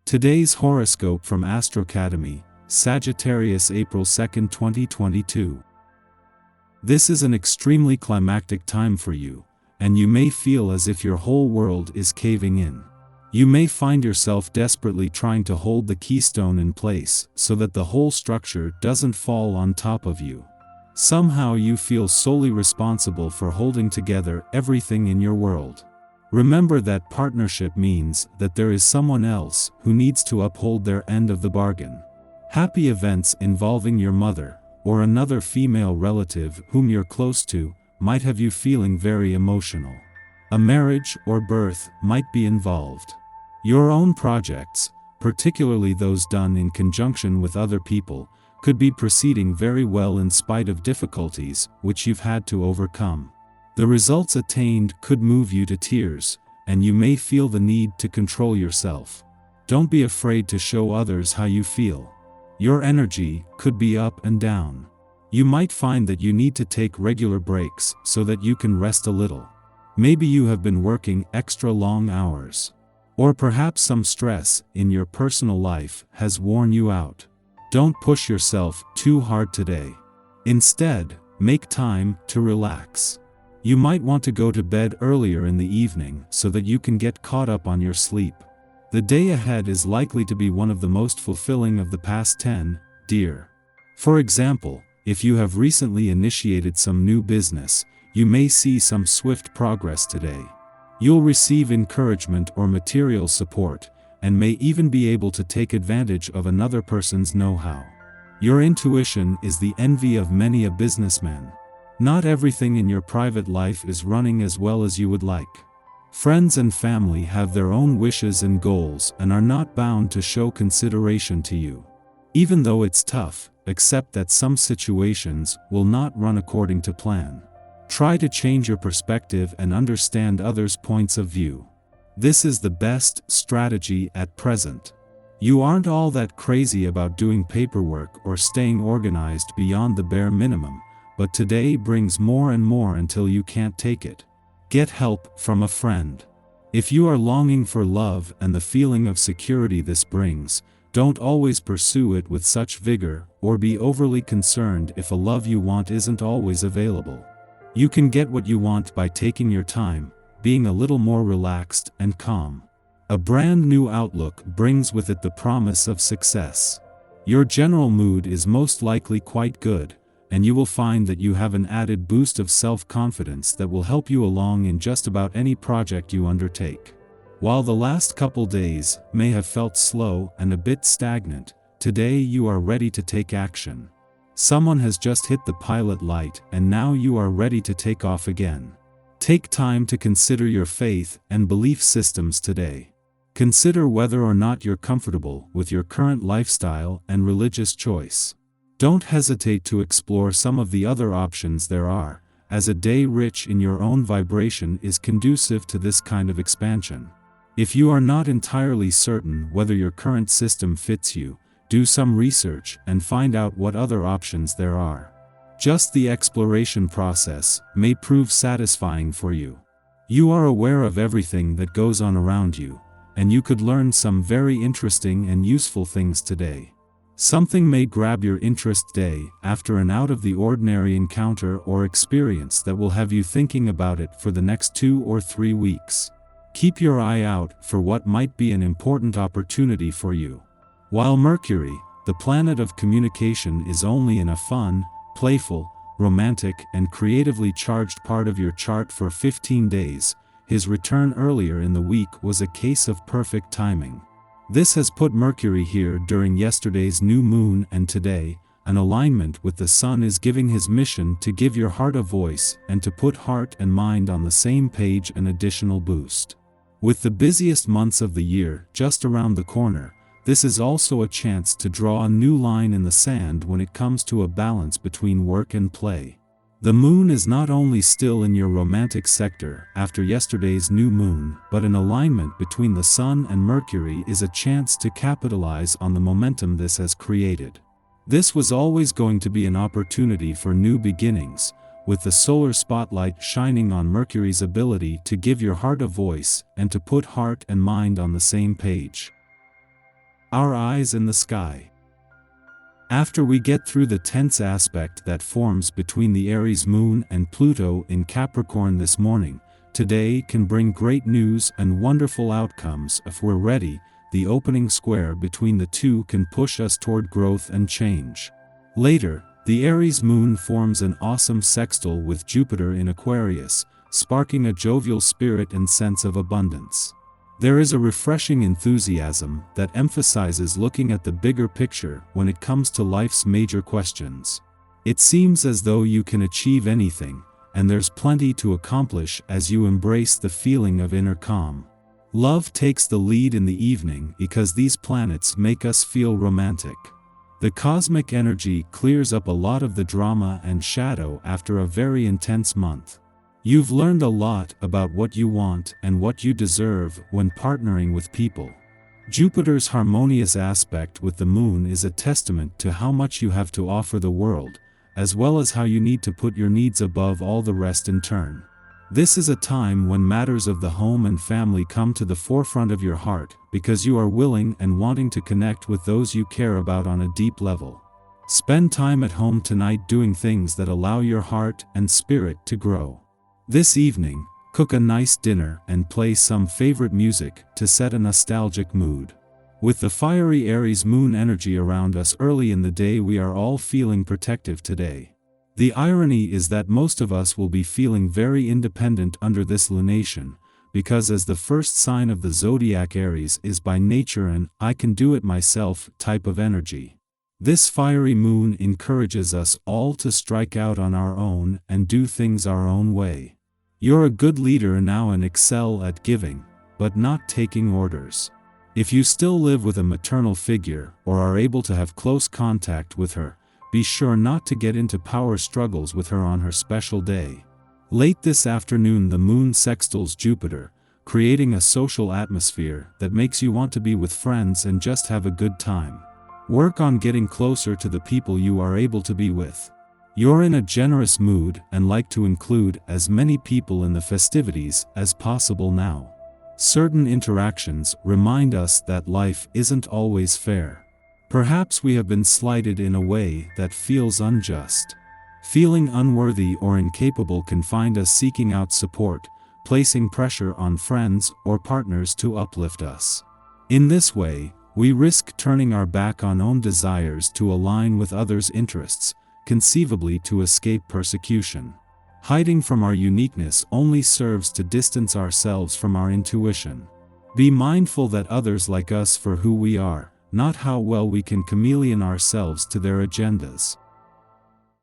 Today's horoscope from Astrocademy, Sagittarius April 2, 2022. This is an extremely climactic time for you, and you may feel as if your whole world is caving in. You may find yourself desperately trying to hold the keystone in place so that the whole structure doesn't fall on top of you. Somehow you feel solely responsible for holding together everything in your world. Remember that partnership means that there is someone else who needs to uphold their end of the bargain. Happy events involving your mother, or another female relative whom you're close to, might have you feeling very emotional. A marriage or birth might be involved. Your own projects, particularly those done in conjunction with other people, could be proceeding very well in spite of difficulties which you've had to overcome. The results attained could move you to tears, and you may feel the need to control yourself. Don't be afraid to show others how you feel. Your energy could be up and down. You might find that you need to take regular breaks so that you can rest a little. Maybe you have been working extra long hours. Or perhaps some stress in your personal life has worn you out. Don't push yourself too hard today. Instead, make time to relax. You might want to go to bed earlier in the evening so that you can get caught up on your sleep. The day ahead is likely to be one of the most fulfilling of the past 10, dear. For example, if you have recently initiated some new business, you may see some swift progress today. You'll receive encouragement or material support, and may even be able to take advantage of another person's know-how. Your intuition is the envy of many a businessman. Not everything in your private life is running as well as you would like. Friends and family have their own wishes and goals and are not bound to show consideration to you. Even though it's tough, accept that some situations will not run according to plan. Try to change your perspective and understand others' points of view. This is the best strategy at present. You aren't all that crazy about doing paperwork or staying organized beyond the bare minimum, but today brings more and more until you can't take it. Get help from a friend. If you are longing for love and the feeling of security this brings, don't always pursue it with such vigor, or be overly concerned if a love you want isn't always available. You can get what you want by taking your time, being a little more relaxed and calm. A brand new outlook brings with it the promise of success. Your general mood is most likely quite good, and you will find that you have an added boost of self-confidence that will help you along in just about any project you undertake. While the last couple days may have felt slow and a bit stagnant, today you are ready to take action. Someone has just hit the pilot light and now you are ready to take off again. Take time to consider your faith and belief systems today. Consider whether or not you're comfortable with your current lifestyle and religious choice. Don't hesitate to explore some of the other options there are, as a day rich in your own vibration is conducive to this kind of expansion. If you are not entirely certain whether your current system fits you, do some research and find out what other options there are. Just the exploration process may prove satisfying for you. You are aware of everything that goes on around you, and you could learn some very interesting and useful things today. Something may grab your interest day after an out-of-the-ordinary encounter or experience that will have you thinking about it for the next 2 or 3 weeks. Keep your eye out for what might be an important opportunity for you. While Mercury, the planet of communication, is only in a fun, playful, romantic, and creatively charged part of your chart for 15 days, his return earlier in the week was a case of perfect timing. This has put Mercury here during yesterday's new moon, and today, an alignment with the Sun is giving his mission to give your heart a voice and to put heart and mind on the same page an additional boost. With the busiest months of the year just around the corner, this is also a chance to draw a new line in the sand when it comes to a balance between work and play. The moon is not only still in your romantic sector after yesterday's new moon, but an alignment between the Sun and Mercury is a chance to capitalize on the momentum this has created. This was always going to be an opportunity for new beginnings, with the solar spotlight shining on Mercury's ability to give your heart a voice and to put heart and mind on the same page. our eyes in the sky. After we get through the tense aspect that forms between the Aries moon and Pluto in Capricorn this morning, today can bring great news and wonderful outcomes if we're ready. The opening square between the two can push us toward growth and change. Later, the Aries moon forms an awesome sextile with Jupiter in Aquarius, sparking a jovial spirit and sense of abundance. There is a refreshing enthusiasm that emphasizes looking at the bigger picture when it comes to life's major questions. It seems as though you can achieve anything, and there's plenty to accomplish as you embrace the feeling of inner calm. Love takes the lead in the evening because these planets make us feel romantic. The cosmic energy clears up a lot of the drama and shadow after a very intense month. You've learned a lot about what you want and what you deserve when partnering with people. Jupiter's harmonious aspect with the moon is a testament to how much you have to offer the world, as well as how you need to put your needs above all the rest in turn. This is a time when matters of the home and family come to the forefront of your heart because you are willing and wanting to connect with those you care about on a deep level. Spend time at home tonight doing things that allow your heart and spirit to grow. This evening, cook a nice dinner and play some favorite music to set a nostalgic mood. With the fiery Aries moon energy around us early in the day, we are all feeling protective today. The irony is that most of us will be feeling very independent under this lunation, because as the first sign of the zodiac, Aries is by nature an "I can do it myself" type of energy. This fiery moon encourages us all to strike out on our own and do things our own way. You're a good leader now and excel at giving, but not taking orders. If you still live with a maternal figure or are able to have close contact with her, be sure not to get into power struggles with her on her special day. Late this afternoon, the moon sextiles Jupiter, creating a social atmosphere that makes you want to be with friends and just have a good time. Work on getting closer to the people you are able to be with. You're in a generous mood and like to include as many people in the festivities as possible now. Certain interactions remind us that life isn't always fair. Perhaps we have been slighted in a way that feels unjust. Feeling unworthy or incapable can find us seeking out support, placing pressure on friends or partners to uplift us. In this way, we risk turning our back on own desires to align with others' interests, conceivably to escape persecution. Hiding from our uniqueness only serves to distance ourselves from our intuition. Be mindful that others like us for who we are, not how well we can chameleon ourselves to their agendas.